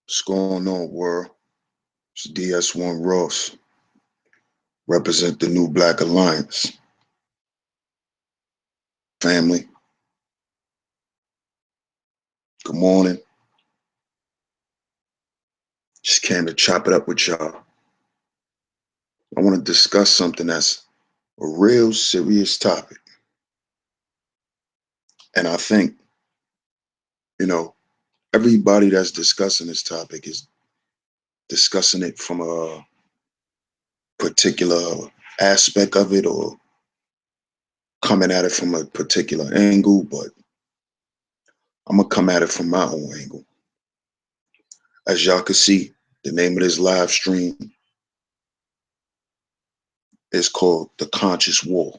What's going on, world? It's DS1 Ross. Represent the New Black Alliance. Family, good morning. Just came to chop it up with y'all. I want to discuss something that's a real serious topic. And I think, you know, everybody that's discussing this topic is discussing it from a particular aspect of it or coming at it from a particular angle, but I'm going to come at it from my own angle. As y'all can see, the name of this live stream is called The Conscious War.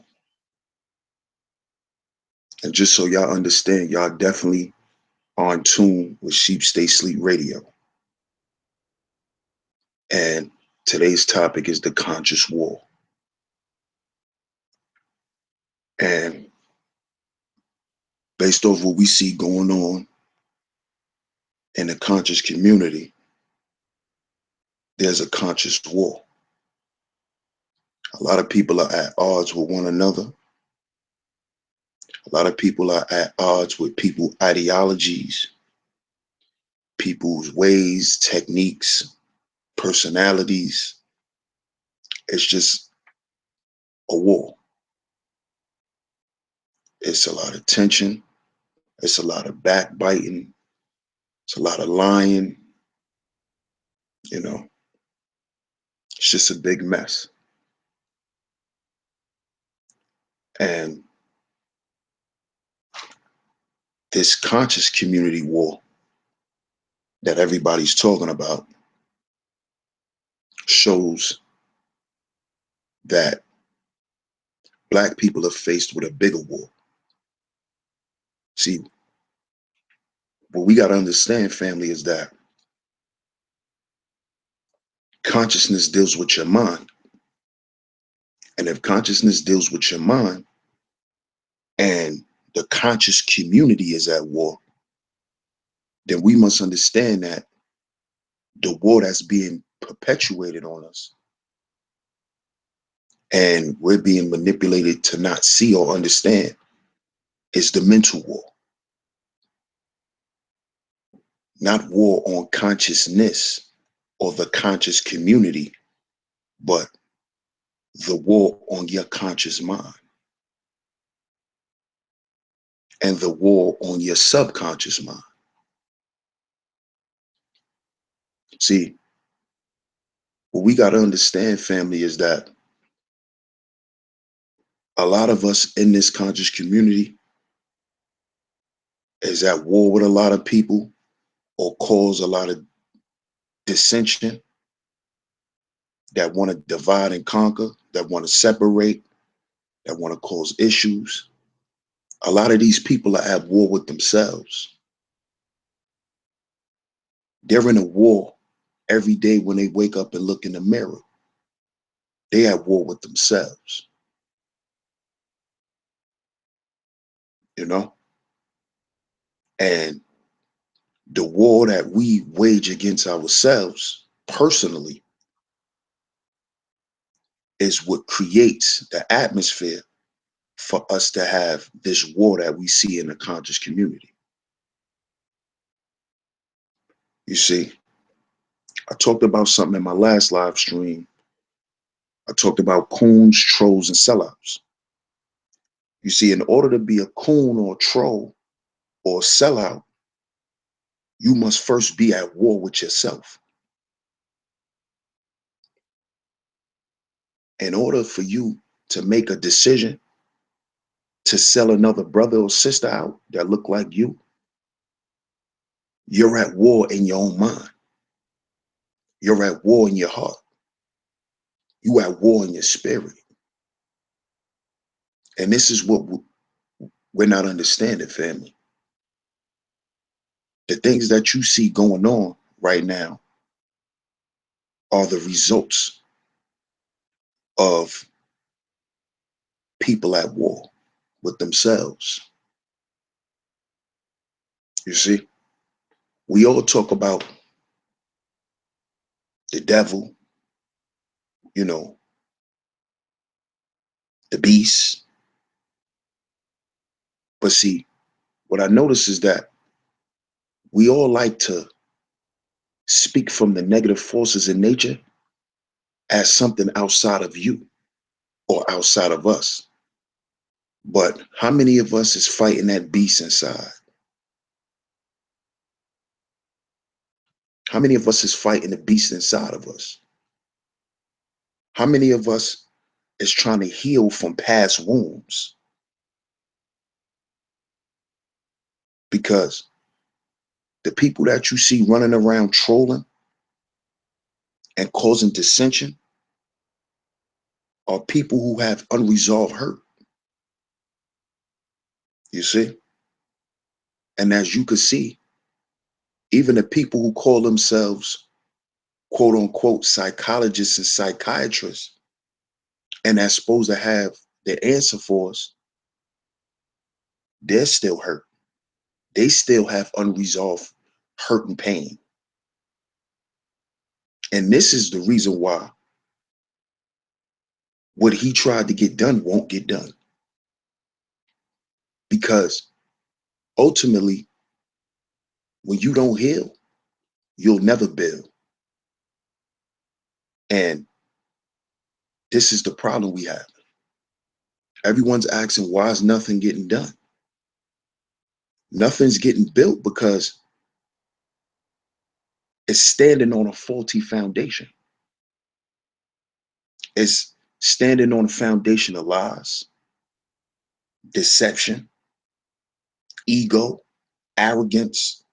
And just so y'all understand, y'all definitely are in tune with Sheep Stay Sleep Radio. And today's topic is the conscious war. And based off what we see going on in the conscious community, there's a conscious war. A lot of people are at odds with one another. A lot of people are at odds with people's ideologies, people's ways, techniques, personalities. It's just a war. It's a lot of tension. It's a lot of backbiting. It's a lot of lying. You know, it's just a big mess. And this conscious community war that everybody's talking about shows that Black people are faced with a bigger war. See, what we got to understand, family, is that consciousness deals with your mind. And if consciousness deals with your mind and the conscious community is at war, then we must understand that the war that's being perpetuated on us and we're being manipulated to not see or understand is the mental war. Not war on consciousness or the conscious community, but the war on your conscious mind and the war on your subconscious mind. See, what we got to understand, family, is that a lot of us in this conscious community is at war with a lot of people or cause a lot of dissension, that want to divide and conquer, that want to separate, that want to cause issues. A lot of these people are at war with themselves. They're in a war every day when they wake up and look in the mirror. They at war with themselves, you know? And the war that we wage against ourselves personally is what creates the atmosphere for us to have this war that we see in the conscious community. You see, I talked about something in my last live stream. I talked about coons, trolls, and sellouts. You see, in order to be a coon or a troll or a sellout, you must first be at war with yourself. In order for you to make a decision to sell another brother or sister out that look like you're at war in your own mind. You're at war in your heart. You at war in your spirit. And this is what we're not understanding, family. The things that you see going on right now are the results of people at war with themselves. You see, we all talk about the devil, you know, the beast. But see, what I notice is that we all like to speak from the negative forces in nature as something outside of you or outside of us. But how many of us is fighting that beast inside? How many of us is fighting the beast inside of us? How many of us is trying to heal from past wounds? Because the people that you see running around trolling and causing dissension are people who have unresolved hurt. You see? And as you could see, even the people who call themselves quote unquote psychologists and psychiatrists and that's supposed to have the answer for us, they're still hurt. They still have unresolved hurt and pain. And this is the reason why what he tried to get done won't get done. Because ultimately, when you don't heal, you'll never build. And this is the problem we have. Everyone's asking, why is nothing getting done? Nothing's getting built because it's standing on a faulty foundation. It's standing on a foundation of lies, deception, ego, arrogance.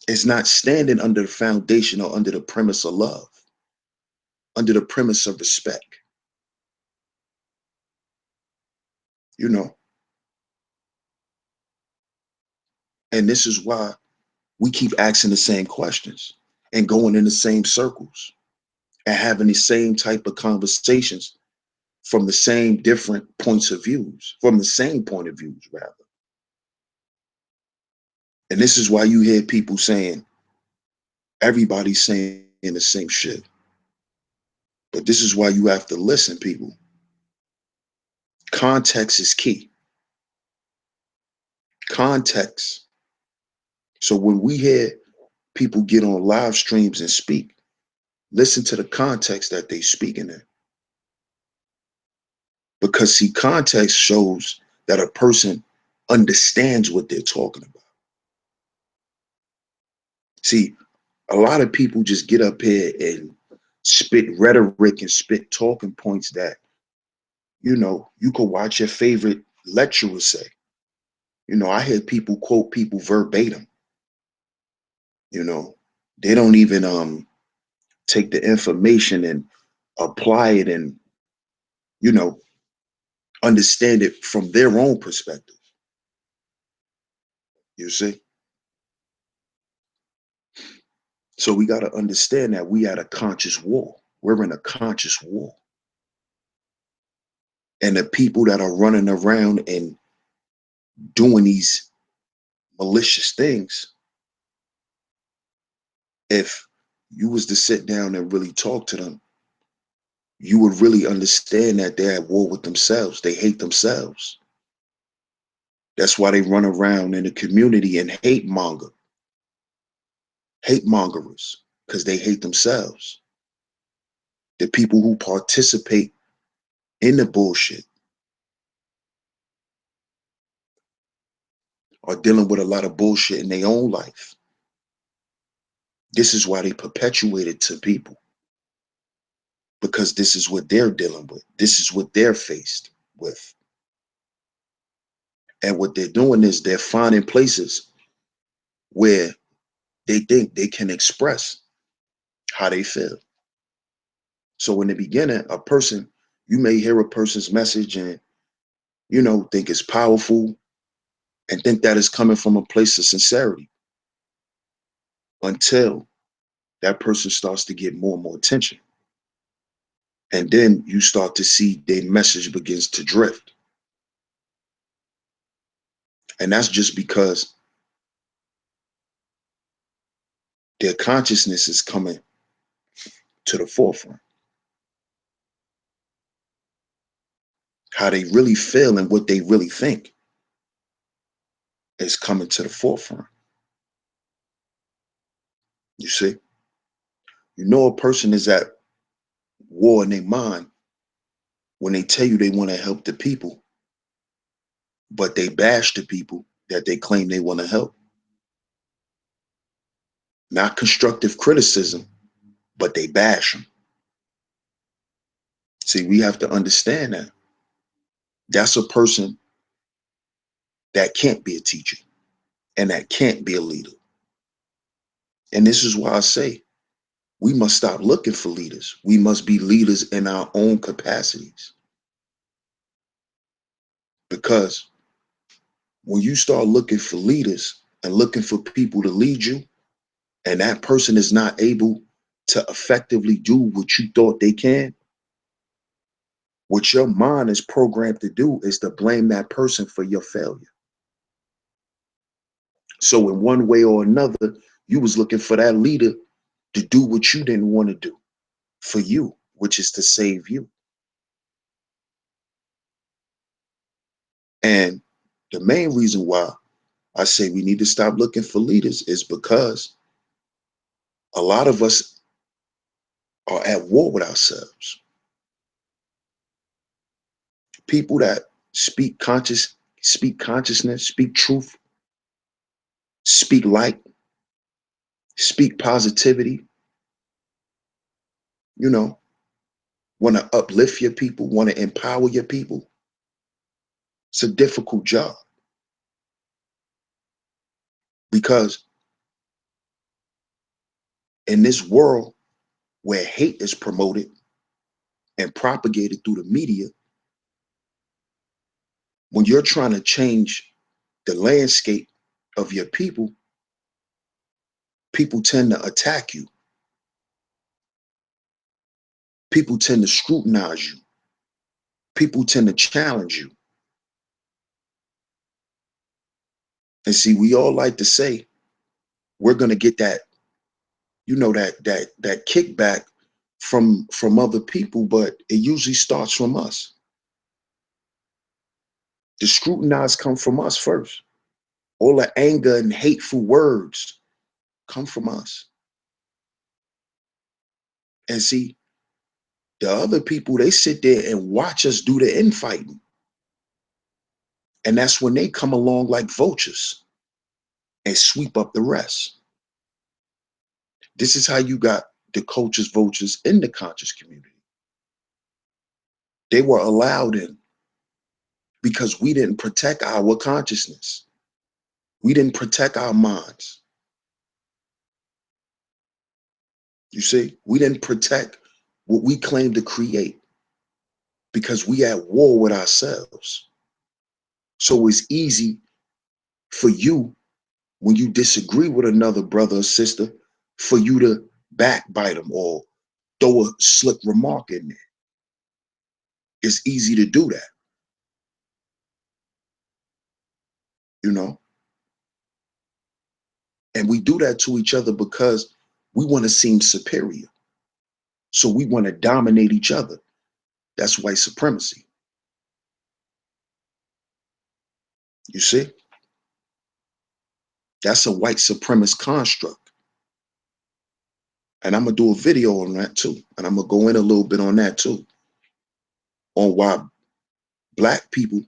It's not standing under the foundation or under the premise of love, under the premise of respect. You know, and this is why we keep asking the same questions and going in the same circles and having the same type of conversations from the same different points of views, from the same point of views, rather. And this is why you hear people saying everybody's saying the same shit. But this is why you have to listen, people. Context is key. Context. So when we hear people get on live streams and speak, listen to the context that they speaking in. Because see, context shows that a person understands what they're talking about. See, a lot of people just get up here and spit rhetoric and spit talking points that, you could watch your favorite lecturer say. I hear people quote people verbatim. You know, they don't even take the information and apply it and, you know, understand it from their own perspective. You see? So we got to understand that we at a conscious war. We're in a conscious war. And the people that are running around and doing these malicious things, if you was to sit down and really talk to them, you would really understand that they're at war with themselves. They hate themselves. That's why they run around in the community and hate mongerers, because they hate themselves. The people who participate in the bullshit are dealing with a lot of bullshit in their own life. This is why they perpetuate it to people, because this is what they're dealing with. This is what they're faced with. And what they're doing is they're finding places where they think they can express how they feel. So in the beginning, you may hear a person's message and, think it's powerful and think that is coming from a place of sincerity until that person starts to get more and more attention. And then you start to see their message begins to drift. And that's just because their consciousness is coming to the forefront. How they really feel and what they really think is coming to the forefront. You see? You know a person is at war in their mind when they tell you they want to help the people, but they bash the people that they claim they want to help. Not constructive criticism, but they bash them. See, we have to understand that. That's a person that can't be a teacher and that can't be a leader. And this is why I say we must stop looking for leaders. We must be leaders in our own capacities. Because when you start looking for leaders and looking for people to lead you, and that person is not able to effectively do what you thought they can, what your mind is programmed to do is to blame that person for your failure. So in one way or another, you was looking for that leader to do what you didn't want to do for you, which is to save you. And the main reason why I say we need to stop looking for leaders is because a lot of us are at war with ourselves. People that speak consciousness, speak truth, speak light, speak positivity, you know, want to uplift your people, want to empower your people. It's a difficult job because in this world where hate is promoted and propagated through the media, when you're trying to change the landscape of your people, people tend to attack you. People tend to scrutinize you. People tend to challenge you. And see, we all like to say we're going to get that, you know, that kickback from other people, but it usually starts from us. The scrutinize come from us first. All the anger and hateful words come from us. And see, the other people, they sit there and watch us do the infighting. And that's when they come along like vultures and sweep up the rest. This is how you got the culture's vultures in the conscious community. They were allowed in because we didn't protect our consciousness. We didn't protect our minds. You see, we didn't protect what we claim to create because we at war with ourselves. So it's easy for you when you disagree with another brother or sister for you to backbite them or throw a slick remark in there. It's easy to do that, you know? And we do that to each other because we want to seem superior. So we want to dominate each other. That's white supremacy. You see? That's a white supremacist construct. And I'm going to do a video on that too. And I'm going to go in a little bit on that too. On why Black people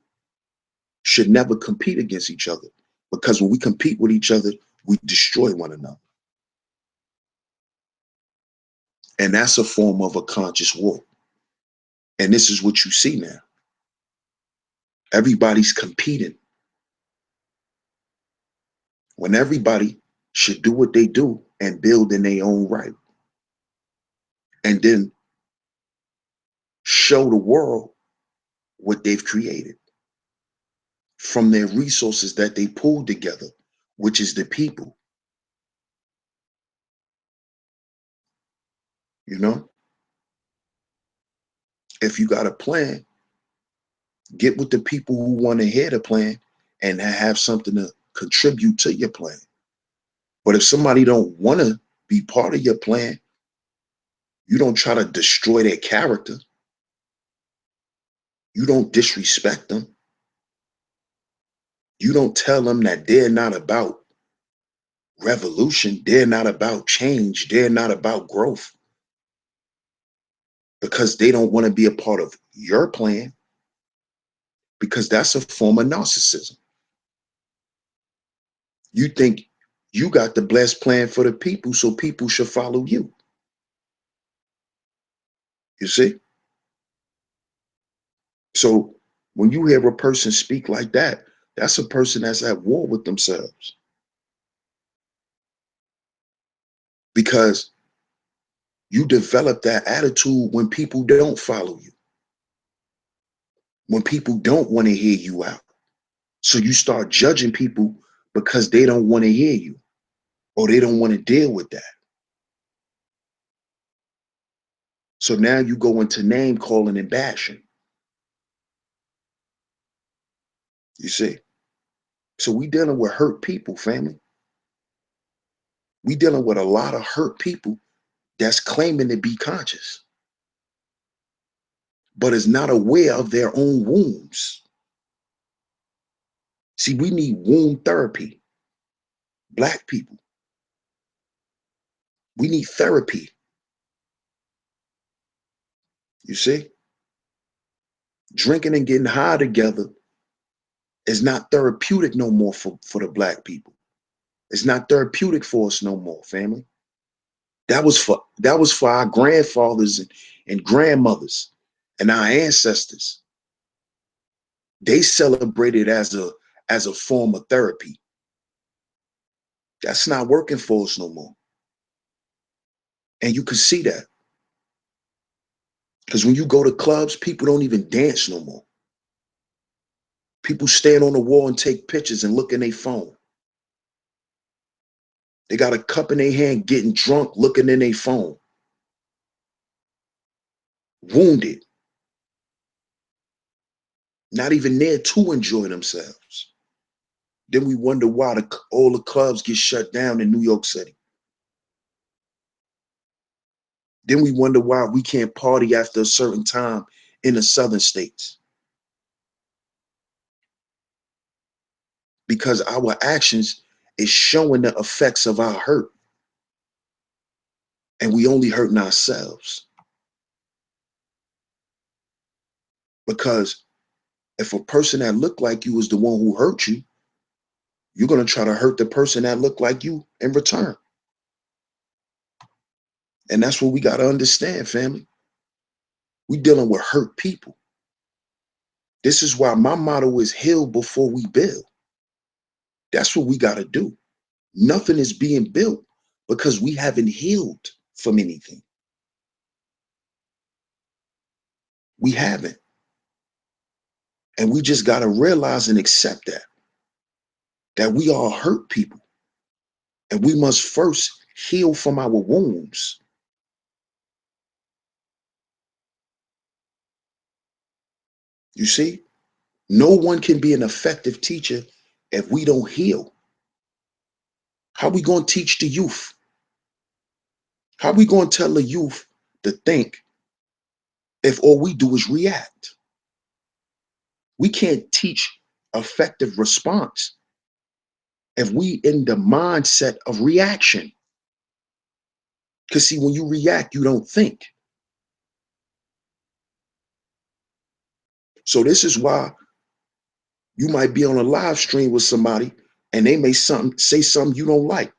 should never compete against each other. Because when we compete with each other, we destroy one another. And that's a form of a conscious war. And this is what you see now. Everybody's competing when everybody should do what they do and build in their own right. And then show the world what they've created from their resources that they pulled together, which is the people. You know, if you got a plan, get with the people who want to hear the plan and have something to contribute to your plan. But if somebody don't want to be part of your plan. You don't try to destroy their character. You don't disrespect them. You don't tell them that they're not about revolution. They're not about change. They're not about growth because they don't want to be a part of your plan, because that's a form of narcissism. You think you got the blessed plan for the people, so people should follow you. You see? So when you hear a person speak like that, that's a person that's at war with themselves, because you develop that attitude when people don't follow you, when people don't want to hear you out. So you start judging people because they don't want to hear you or they don't want to deal with that. So now you go into name calling and bashing. You see? So we dealing with hurt people, family. We dealing with a lot of hurt people that's claiming to be conscious, but is not aware of their own wounds. See, we need wound therapy. Black people, we need therapy. You see? Drinking and getting high together is not therapeutic no more for the black people. It's not therapeutic for us no more, family. That was for our grandfathers and grandmothers and our ancestors. They celebrated as a form of therapy. That's not working for us no more. And you can see that. Because when you go to clubs, people don't even dance no more. People stand on the wall and take pictures and look in their phone. They got a cup in their hand, getting drunk, looking in their phone. Wounded. Not even there to enjoy themselves. Then we wonder why all the clubs get shut down in New York City. Then we wonder why we can't party after a certain time in the southern states. Because our actions is showing the effects of our hurt. And we only hurting ourselves. Because if a person that looked like you is the one who hurt you, you're going to try to hurt the person that looked like you in return. And that's what we got to understand, family. We dealing with hurt people. This is why my motto is heal before we build. That's what we got to do. Nothing is being built because we haven't healed from anything. We haven't. And we just got to realize and accept that we are hurt people. And we must first heal from our wounds. You see, no one can be an effective teacher if we don't heal. How we going to teach the youth? How we going to tell the youth to think if all we do is react? We can't teach effective response if we in the mindset of reaction. Because see, when you react, you don't think. So this is why you might be on a live stream with somebody and they may say something you don't like.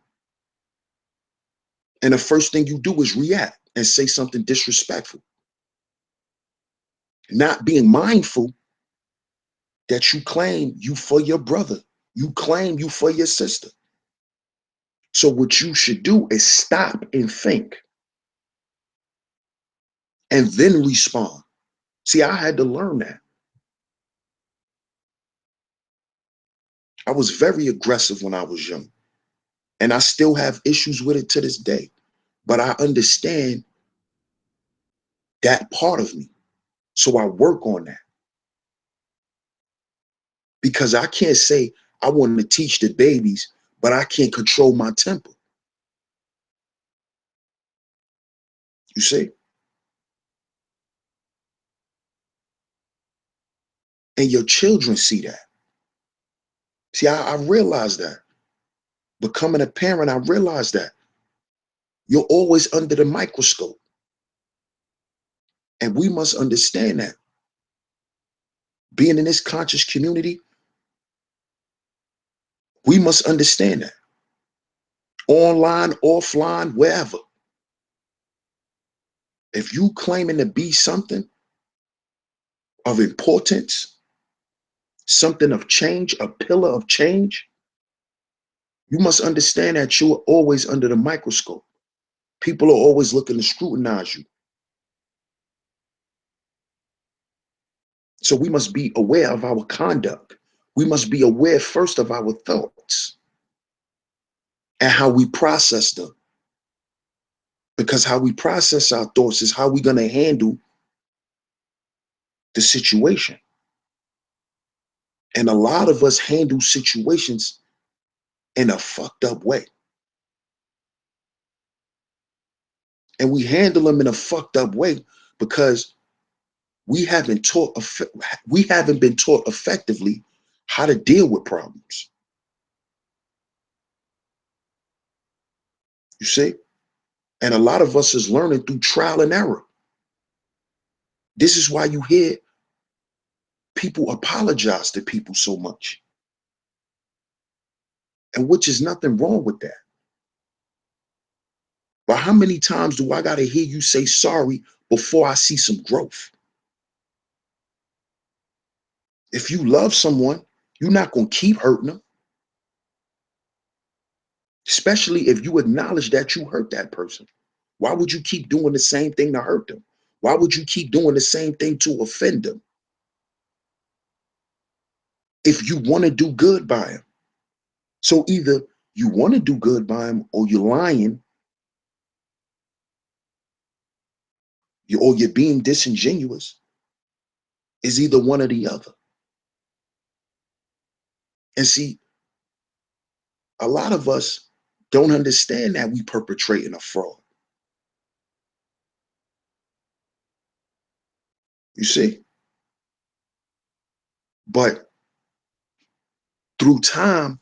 And the first thing you do is react and say something disrespectful. Not being mindful that you claim you for your brother. You claim you for your sister. So what you should do is stop and think and then respond. See, I had to learn that. I was very aggressive when I was young, and I still have issues with it to this day. But I understand that part of me. So I work on that because I can't say I want to teach the babies, but I can't control my temper. You see? And your children see that. See, I realized that. Becoming a parent, I realized that. You're always under the microscope. And we must understand that. Being in this conscious community, we must understand that. Online, offline, wherever. If you claiming to be something of importance, something of change, a pillar of change, you must understand that you are always under the microscope. People are always looking to scrutinize you. So we must be aware of our conduct. We must be aware first of our thoughts and how we process them. Because how we process our thoughts is how we're going to handle the situation. And a lot of us handle situations in a fucked up way. And we handle them in a fucked up way because we haven't been taught effectively how to deal with problems. You see? And a lot of us is learning through trial and error. This is why you hear people apologize to people so much. And which is nothing wrong with that. But how many times do I got to hear you say sorry before I see some growth? If you love someone, you're not going to keep hurting them, especially if you acknowledge that you hurt that person. Why would you keep doing the same thing to hurt them? Why would you keep doing the same thing to offend them? If you want to do good by them. So either you want to do good by them or you're lying or you're being disingenuous. Is either one or the other. And see, a lot of us don't understand that we perpetrating a fraud. You see? But through time,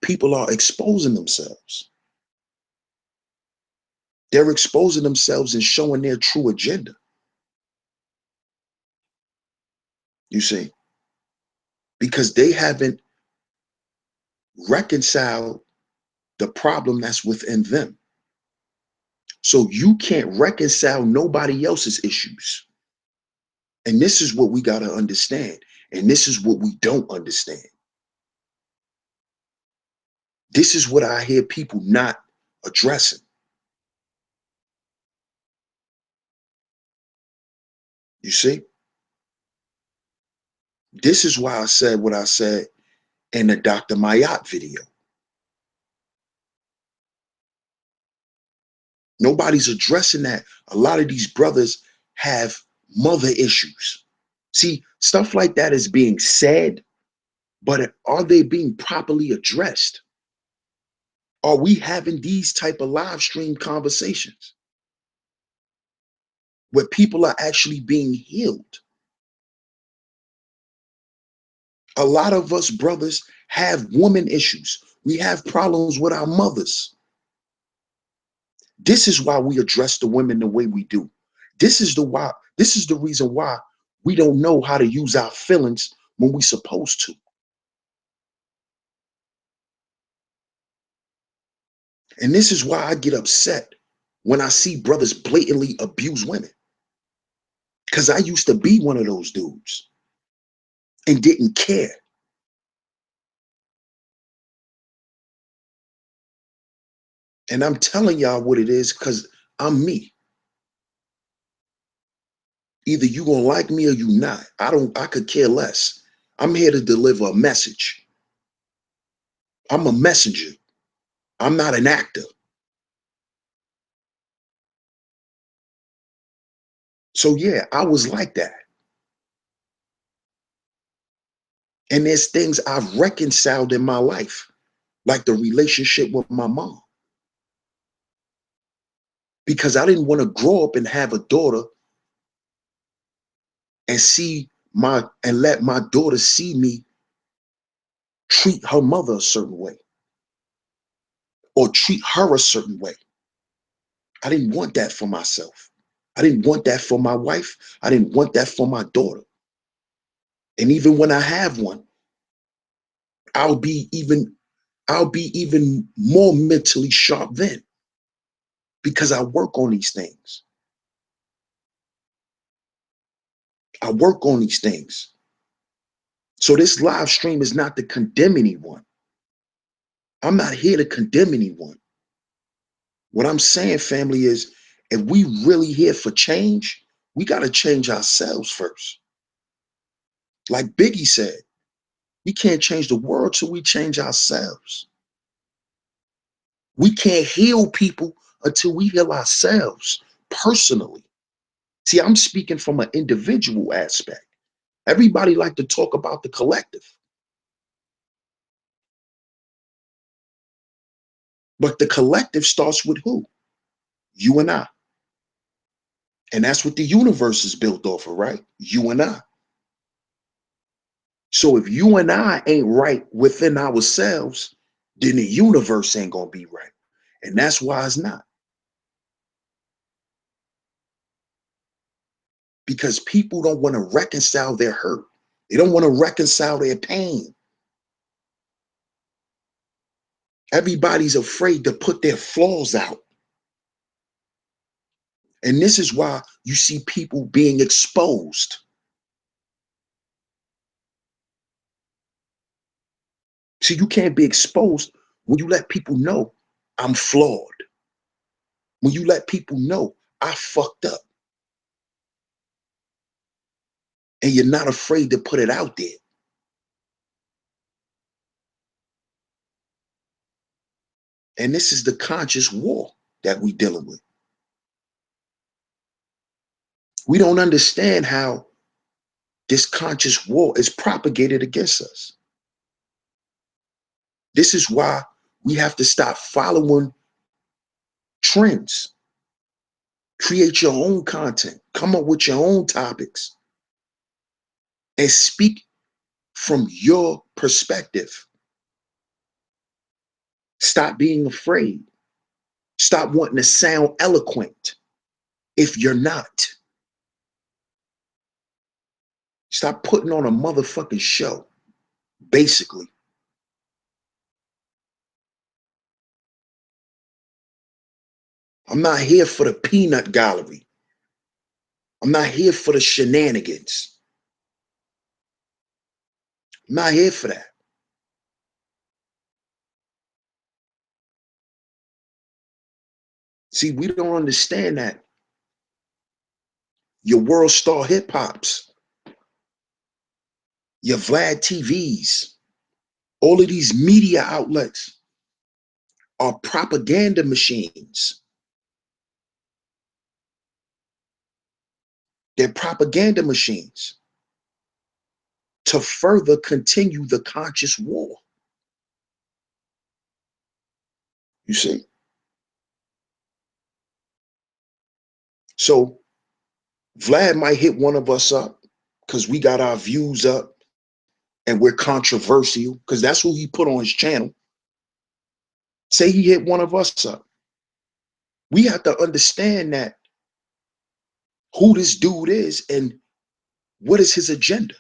people are exposing themselves. They're exposing themselves and showing their true agenda. You see? Because they haven't reconciled the problem that's within them. So you can't reconcile nobody else's issues. And this is what we got to understand. And this is what we don't understand. This is what I hear people not addressing. You see? This is why I said what I said in the Dr. Mayat video. Nobody's addressing that. A lot of these brothers have mother issues. See, stuff like that is being said, but are they being properly addressed? Are we having these type of live stream conversations where people are actually being healed? A lot of us brothers have woman issues. We have problems with our mothers. This is why we address the women the way we do. This is the reason why we don't know how to use our feelings when we're supposed to. And this is why I get upset when I see brothers blatantly abuse women. Because I used to be one of those dudes and didn't care. And I'm telling y'all what it is because I'm me. Either you gonna like me or you not. I could care less. I'm here to deliver a message. I'm a messenger. I'm not an actor. So yeah, I was like that. And there's things I've reconciled in my life, like the relationship with my mom. because I didn't want to grow up and have a daughter and let my daughter see me treat her mother a certain way or treat her a certain way. I didn't want that for myself. I didn't want that for my wife. I didn't want that for my daughter. And even when I have one, I'll be even more mentally sharp then because I work on these things. I work on these things. So this live stream is not to condemn anyone. I'm not here to condemn anyone. What I'm saying, family, is if we really here for change, we got to change ourselves first. Like Biggie said, we can't change the world till we change ourselves. We can't heal people until we heal ourselves personally. See, I'm speaking from an individual aspect. Everybody like to talk about the collective. But the collective starts with who? You and I. And that's what the universe is built off of, right? You and I. So if you and I ain't right within ourselves, then the universe ain't gonna be right. And that's why it's not. Because people don't want to reconcile their hurt. They don't want to reconcile their pain. Everybody's afraid to put their flaws out. And this is why you see people being exposed. See, you can't be exposed when you let people know I'm flawed. When you let people know I fucked up. And you're not afraid to put it out there. And this is the conscious war that we're dealing with. We don't understand how this conscious war is propagated against us. This is why we have to stop following trends. Create your own content. Come up with your own topics. And speak from your perspective. Stop being afraid. Stop wanting to sound eloquent if you're not. Stop putting on a motherfucking show, basically. I'm not here for the peanut gallery. I'm not here for the shenanigans. I'm not here for that. See, we don't understand that. Your world star hip hops, your Vlad TVs, all of these media outlets are propaganda machines. They're propaganda machines to further continue the conscious war. You see? So Vlad might hit one of us up because we got our views up and we're controversial, because that's who he put on his channel. Say he hit one of us up. We have to understand that who this dude is and what is his agenda.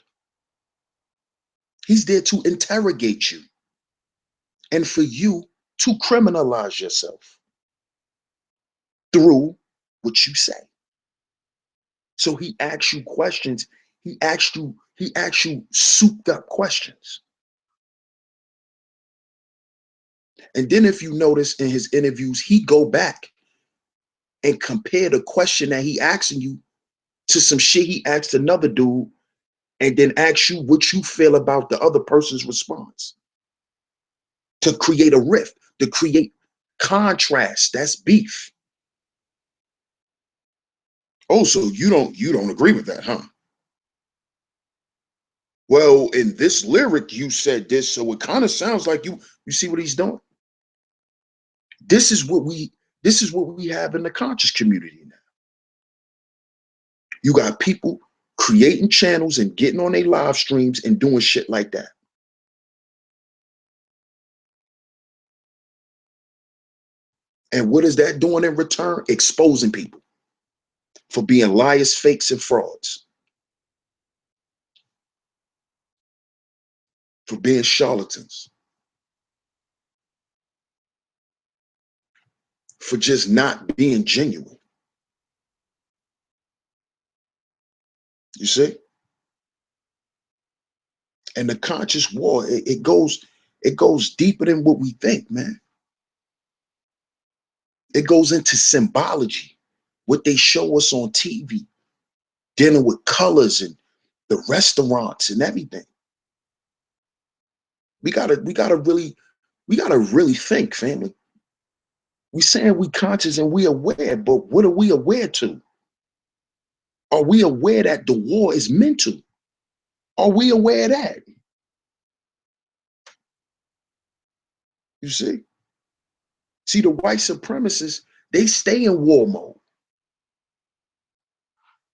He's there to interrogate you and for you to criminalize yourself through what you say. So he asks you questions. He asks you souped up questions. And then if you notice in his interviews, he go back and compare the question that he asking you to some shit he asked another dude, and then ask you what you feel about the other person's response. To create a rift, to create contrast. That's beef. Oh, so you don't agree with that, huh? Well, in this lyric, you said this, so it kind of sounds like you see what he's doing. This is what This is what we have in the conscious community now. You got people creating channels and getting on their live streams and doing shit like that. And what is that doing in return? Exposing people for being liars, fakes, and frauds, for being charlatans, for just not being genuine. You see? And the conscious war, it goes deeper than what we think, man. It goes into symbology, what they show us on TV, dealing with colors and the restaurants and everything. We gotta really think, family. We saying we conscious and we aware, but what are we aware to? Are we aware that the war is mental? Are we aware of that? You see? See, the white supremacists, they stay in war mode.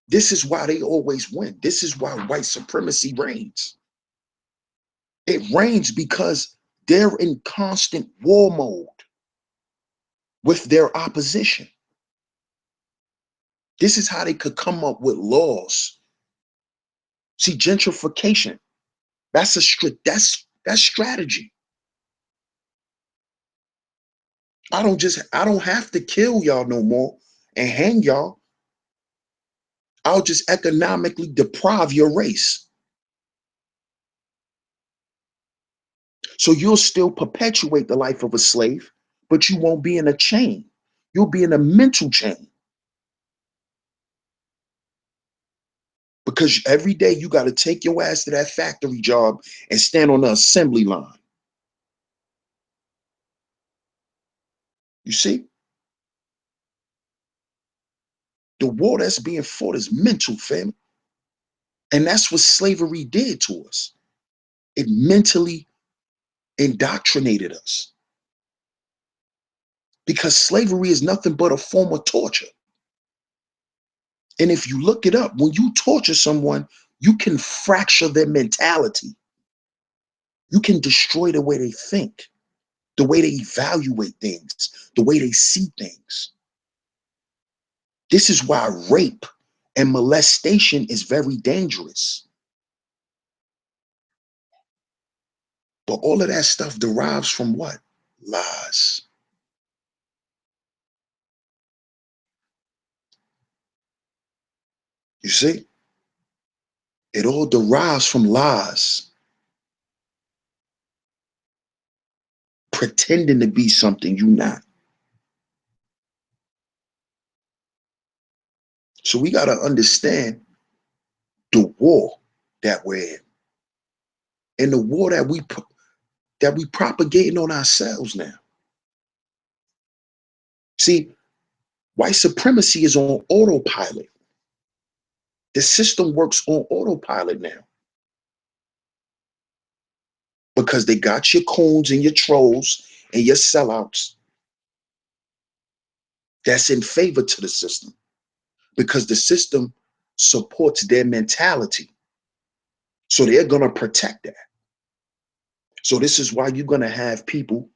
This is why they always win. This is why white supremacy reigns. It reigns because they're in constant war mode with their opposition. This is how they could come up with laws. See, gentrification, that's strategy. I don't have to kill y'all no more and hang y'all. I'll just economically deprive your race. So you'll still perpetuate the life of a slave, but you won't be in a chain. You'll be in a mental chain. Because every day you got to take your ass to that factory job and stand on the assembly line. You see? The war that's being fought is mental, fam. And that's what slavery did to us. It mentally indoctrinated us. Because slavery is nothing but a form of torture. And if you look it up, when you torture someone, you can fracture their mentality. You can destroy the way they think, the way they evaluate things, the way they see things. This is why rape and molestation is very dangerous. But all of that stuff derives from what? Lies. You see? It all derives from lies. Pretending to be something you're not. So we got to understand the war that we're in. And the war that we propagating on ourselves now. See, white supremacy is on autopilot. The system works on autopilot now. Because they got your coons and your trolls and your sellouts that's in favor to the system. Because the system supports their mentality. So they're going to protect that. So this is why you're going to have people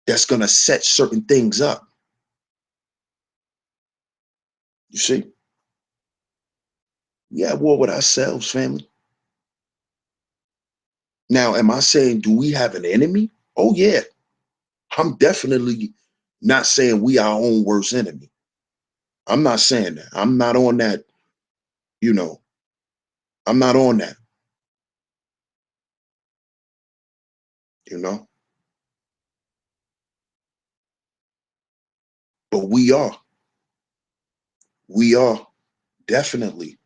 that's going to set certain things up. You see? We at war with ourselves, family. Now, am I saying, do we have an enemy? Oh, yeah. I'm definitely not saying we our own worst enemy. I'm not saying that. I'm not on that, you know, I'm not on that, you know, but we are definitely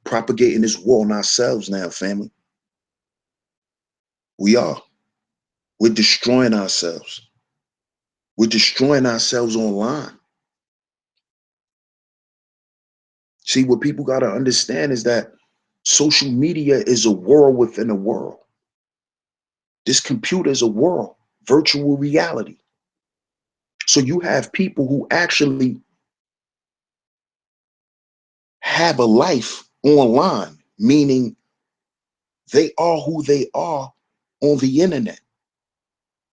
propagating this war on ourselves now, family. We are. We're destroying ourselves. We're destroying ourselves online. See, what people got to understand is that social media is a world within a world. This computer is a world, virtual reality. So you have people who actually have a life online, meaning they are who they are on the internet,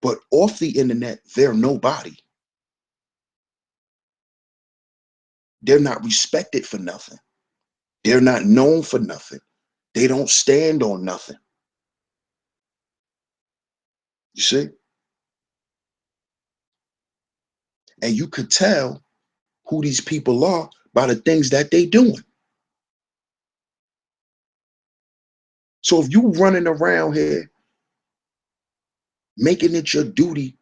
but off the internet, they're nobody. They're not respected for nothing. They're not known for nothing. They don't stand on nothing. You see? And you could tell who these people are by the things that they doing. So if you running around here making it your duty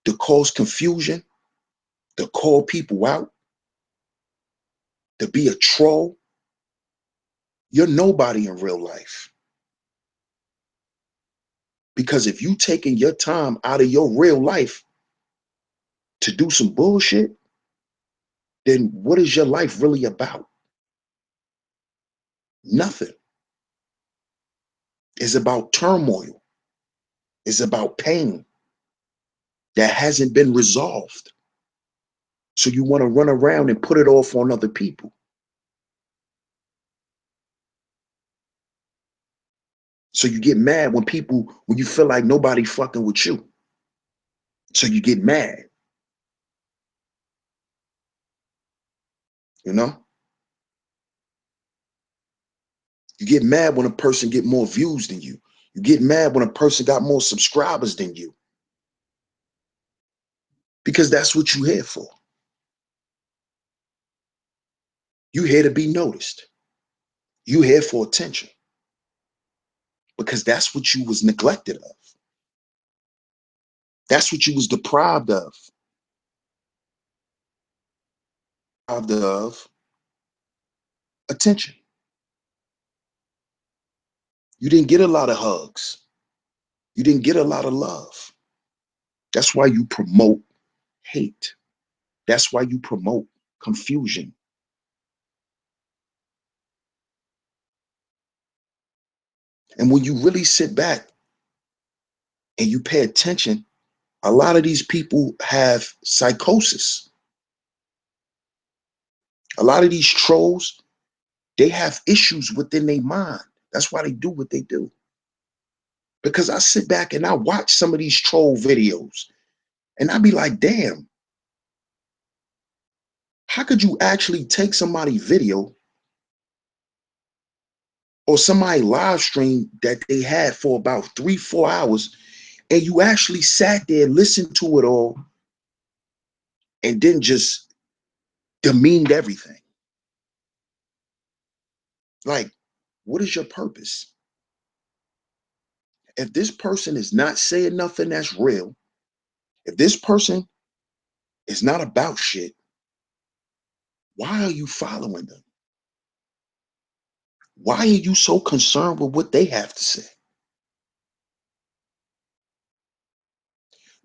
to cause confusion, to call people out, to be a troll, you're nobody in real life. Because if you taking your time out of your real life to do some bullshit, then what is your life really about? Nothing. It's about turmoil. It's about pain that hasn't been resolved. So you want to run around and put it off on other people. So you get mad when you feel like nobody fucking with you. So you get mad, you know? You get mad when a person get more views than you. You get mad when a person got more subscribers than you. Because that's what you here for. You here to be noticed. You here for attention. Because that's what you was neglected of. That's what you was deprived of. Of attention. You didn't get a lot of hugs. You didn't get a lot of love. That's why you promote hate. That's why you promote confusion. And when you really sit back and you pay attention, a lot of these people have psychosis. A lot of these trolls, they have issues within their mind. That's why they do what they do. Because I sit back and I watch some of these troll videos and I be like, damn, how could you actually take somebody's video or somebody live stream that they had for about 3, 4 hours and you actually sat there, listened to it all, and then just demeaned everything? Like, what is your purpose? If this person is not saying nothing that's real, if this person is not about shit, why are you following them? Why are you so concerned with what they have to say?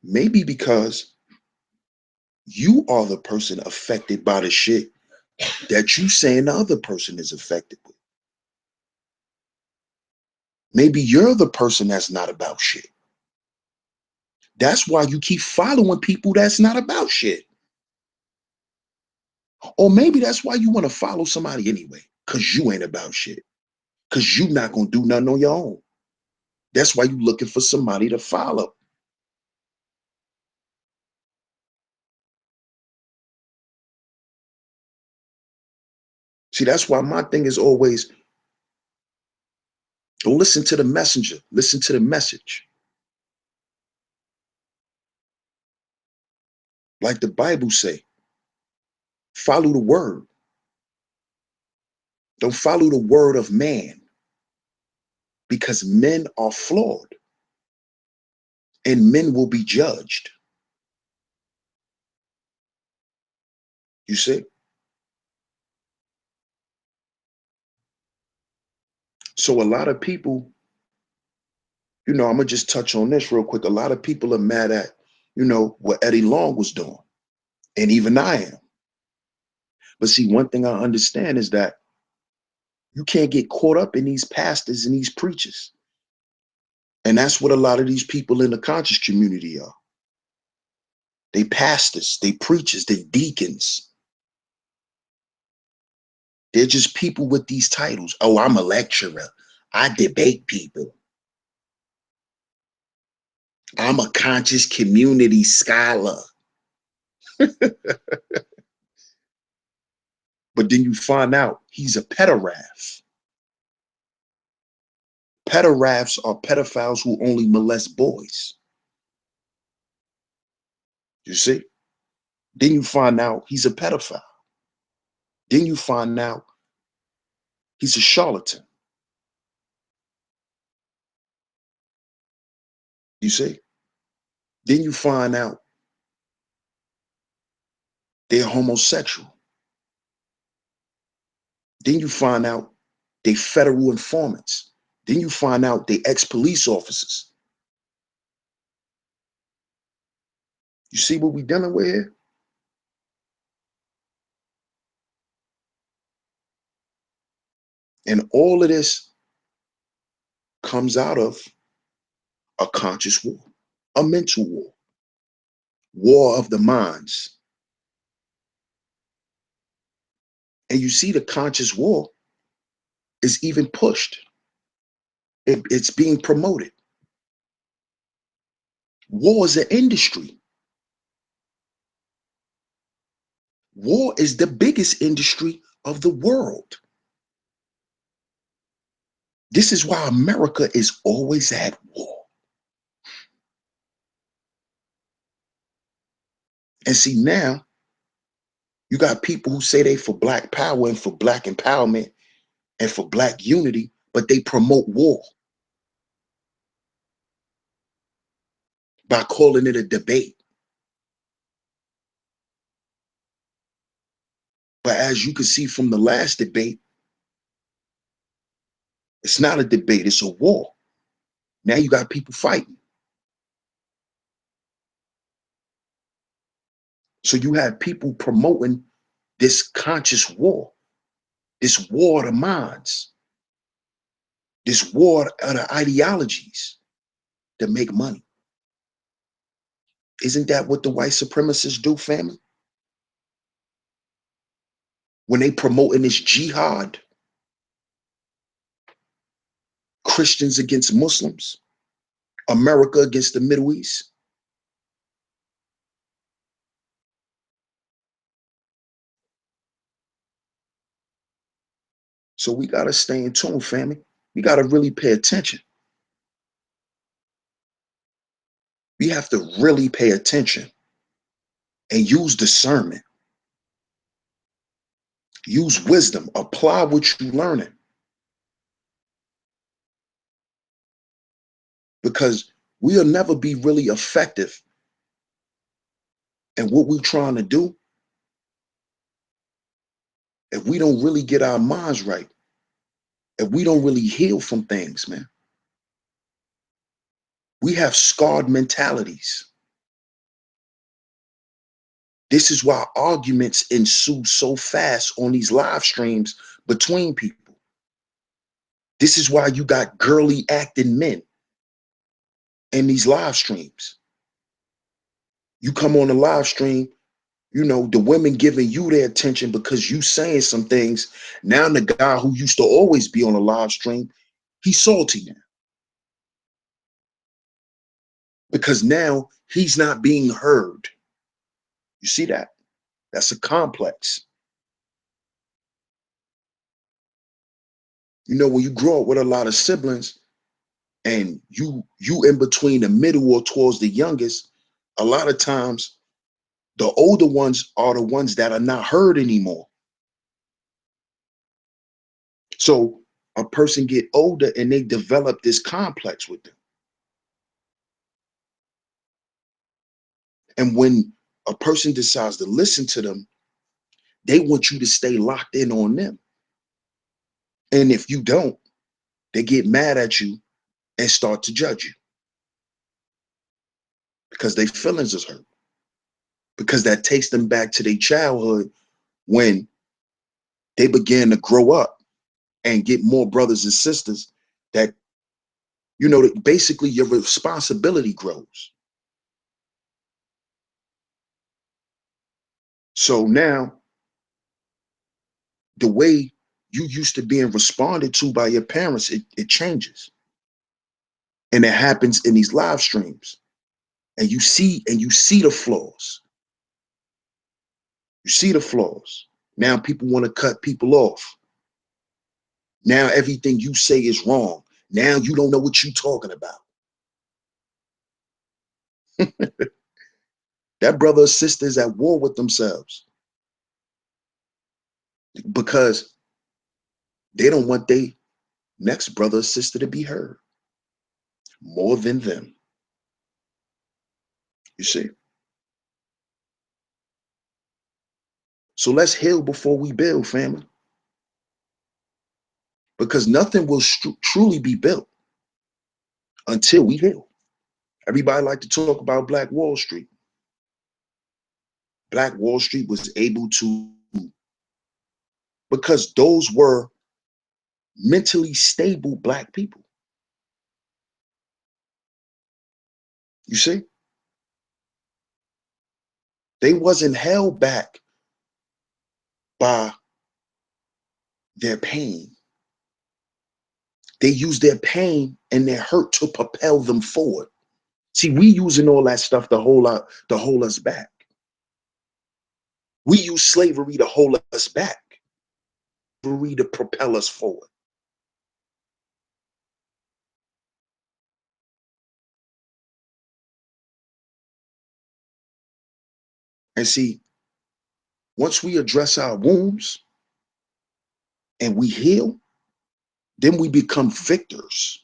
Maybe because you are the person affected by the shit that you saying the other person is affected with. Maybe you're the person that's not about shit. That's why you keep following people that's not about shit. Or maybe that's why you want to follow somebody anyway, because you ain't about shit. Because you not going to do nothing on your own. That's why you looking for somebody to follow. See, that's why my thing is always don't listen to the messenger, listen to the message. Like the Bible say, follow the word. Don't follow the word of man because men are flawed and men will be judged. You see? So a lot of people, I'm gonna just touch on this real quick. A lot of people are mad at, what Eddie Long was doing. And even I am. But see, one thing I understand is that you can't get caught up in these pastors and these preachers. And that's what a lot of these people in the conscious community are. They pastors, they preachers, they deacons. They're just people with these titles. Oh, I'm a lecturer. I debate people. I'm a conscious community scholar. But then you find out he's a pedorath. Pedoraths are pedophiles who only molest boys. You see? Then you find out he's a pedophile. Then you find out he's a charlatan. You see? Then you find out they're homosexual. Then you find out they federal informants. Then you find out they ex-police officers. You see what we're dealing with here? And all of this comes out of a conscious war, a mental war, war of the minds. And you see the conscious war is even pushed. It's being promoted. War is an industry. War is the biggest industry of the world. This is why America is always at war. And see, now you got people who say they for black power and for black empowerment and for black unity, but they promote war by calling it a debate. But as you can see from the last debate, it's not a debate, it's a war. Now you got people fighting. So you have people promoting this conscious war, this war of the minds, this war of the ideologies that make money. Isn't that what the white supremacists do, family? When they promoting this jihad, Christians against Muslims, America against the Middle East. So we got to stay in tune, family. We got to really pay attention. We have to really pay attention and use discernment, use wisdom, apply what you're learning. Because we'll never be really effective in what we're trying to do if we don't really get our minds right, if we don't really heal from things, man. We have scarred mentalities. This is why arguments ensue so fast on these live streams between people. This is why you got girly acting men in these live streams. You come on the live stream, you know, the women giving you their attention because you saying some things. Now the guy who used to always be on a live stream, he's salty now. Because now he's not being heard. You see that? That's a complex. You know, when you grow up with a lot of siblings and you in between the middle or towards the youngest, a lot of times the older ones are the ones that are not heard anymore. So a person get older and they develop this complex with them. And when a person decides to listen to them, they want you to stay locked in on them. And if you don't, they get mad at you and start to judge you because their feelings is hurt. Because that takes them back to their childhood when they began to grow up and get more brothers and sisters that, you know, that basically your responsibility grows. So now the way you used to being responded to by your parents, it changes. And it happens in these live streams. And you see the flaws. You see the flaws. Now people want to cut people off. Now everything you say is wrong. Now you don't know what you're talking about. That brother or sister is at war with themselves because they don't want their next brother or sister to be heard more than them. You see? So let's heal before we build, family. Because nothing will truly be built until we heal. Everybody like to talk about Black Wall Street. Black Wall Street was able to, because those were mentally stable Black people. You see? They wasn't held back by their pain. They used their pain and their hurt to propel them forward. See, we using all that stuff to hold us back. We use slavery to hold us back, slavery to propel us forward. And see, once we address our wounds and we heal, then we become victors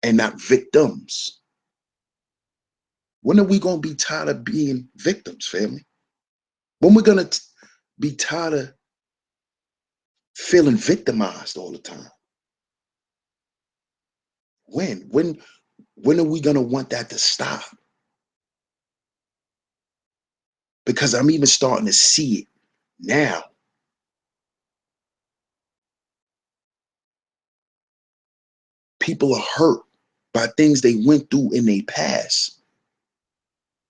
and not victims. When are we going to be tired of being victims, family? When we're going to be tired of feeling victimized all the time? When are we going to want that to stop? Because I'm even starting to see it now. People are hurt by things they went through in their past,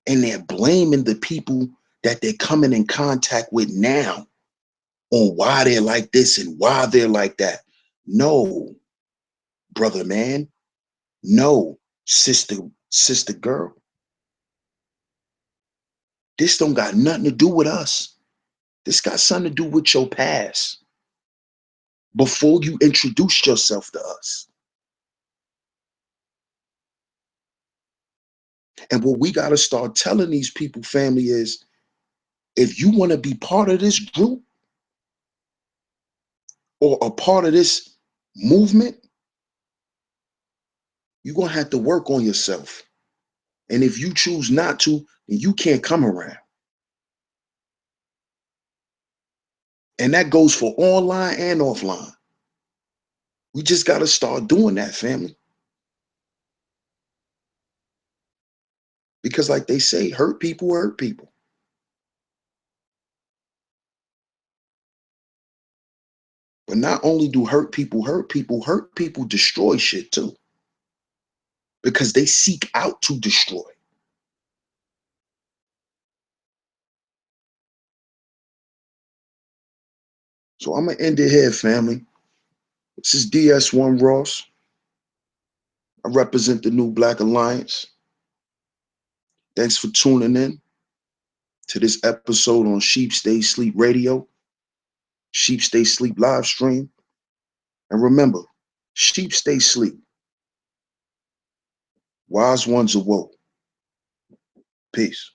and they're blaming the people that they're coming in contact with now on why they're like this and why they're like that. No, brother man. No, sister girl. This don't got nothing to do with us. This got something to do with your past before you introduced yourself to us. And what we got to start telling these people, family, is if you want to be part of this group or a part of this movement, you're going to have to work on yourself. And if you choose not to, then you can't come around. And that goes for online and offline. We just got to start doing that, family. Because like they say, hurt people hurt people. But not only do hurt people destroy shit too. Because they seek out to destroy. So I'm going to end it here, family. This is DS1 Ross. I represent the New Black Alliance. Thanks for tuning in to this episode on Sheep Stay Sleep Radio, Sheep Stay Sleep live stream. And remember, sheep stay sleep. Wise ones awoke. Peace.